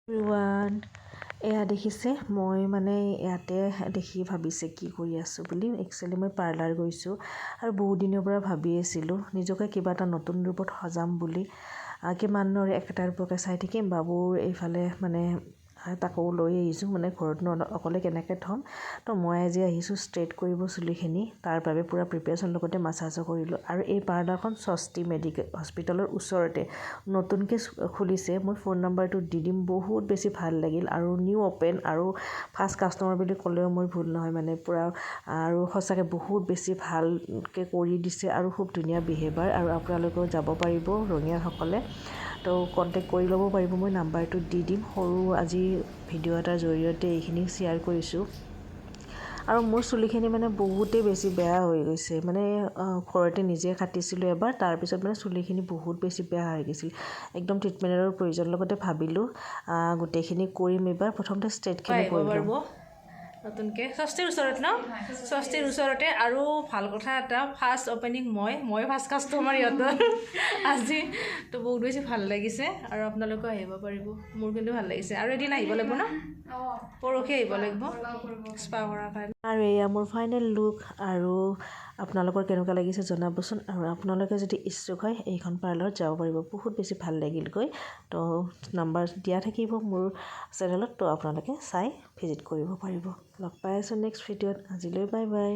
everyone এয়া দেখিছে মই মানে ইয়াতে দেখি ভাবিছে কি কৰি আছোঁ বুলি একচুৱেলি মই পাৰ্লাৰ গৈছোঁ আৰু বহুত দিনৰ পৰা ভাবি আছিলোঁ নিজকে কিবা এটা নতুন ৰূপত সজাম বুলি কিমানৰ একেটাৰ ৰূপকে চাই থাকিম বাবুৰ এইফালে মানে তাকো লৈ আহিছোঁ মানে ঘৰত অকলে কেনেকৈ থ'ম তো মই আজি আহিছোঁ ষ্ট্ৰেইট কৰিব চুলিখিনি তাৰ বাবে পূৰা প্ৰিপেৰেশ্যন লগতে মাছাজো কৰিলোঁ আৰু এই পাৰ্লাৰখন স্বস্তি মেডিকেল হস্পিটেলৰ ওচৰতে নতুনকৈ খুলিছে মই ফোন নাম্বাৰটো দি দিম বহুত বেছি ভাল লাগিল আৰু নিউ অ'পেন আৰু ফাৰ্ষ্ট কাষ্টমাৰ বুলি ক'লেও মই ভুল নহয় মানে পূৰা আৰু সঁচাকৈ বহুত বেছি ভালকৈ কৰি দিছে আৰু খুব ধুনীয়া বিহেভিয়াৰ আৰু আপোনালোকেও যাব পাৰিব ৰঙিয়াসকলে তো কণ্টেক্ট কৰি ল'ব পাৰিব মই নাম্বাৰটো দি দিম সৰু আজি ভিডিঅ' এটাৰ জৰিয়তে এইখিনি শ্বেয়াৰ কৰিছোঁ আৰু মোৰ চুলিখিনি মানে বহুতেই বেছি বেয়া হৈ গৈছে মানে ঘৰতে নিজে কাটিছিলোঁ এবাৰ তাৰপিছত মানে চুলিখিনি বহুত বেছি বেয়া হৈ গৈছিল একদম ট্ৰিটমেণ্টৰ প্ৰয়োজন লগতে ভাবিলোঁ গোটেইখিনি কৰিম এইবাৰ প্ৰথমতে ষ্ট্ৰেইটখিনি কৰি ল'ম নতুনকৈ স্বস্তিৰ ওচৰত ন স্বস্তিৰ ওচৰতে আৰু ভাল কথা এটা ফাৰ্ষ্ট অ'পেনিং মই ফাৰ্ষ্ট কাষ্টমাৰ ইহঁতৰ আজি তো বহুত বেছি ভাল লাগিছে আৰু আপোনালোকেও আহিব পাৰিব মোৰ কিন্তু ভাল লাগিছে আৰু এদিন আহিব লাগিব ন পৰহি আহিব লাগিব স্পা কৰাৰ কাৰণে আৰু এয়া মোৰ ফাইনেল লুক আৰু আপোনালোকৰ কেনেকুৱা লাগিছে জনাবচোন আৰু আপোনালোকে যদি ইচ্ছুক হয় এইখন পাৰ্লাৰত যাব পাৰিব বহুত বেছি ভাল লাগিল গৈ তো নাম্বাৰ দিয়া থাকিব মোৰ চেনেলত তো আপোনালোকে চাই ভিজিট কৰিব পাৰিব লগ পাই আছোঁ নেক্সট ভিডিঅ'ত আজিলৈ বাই বাই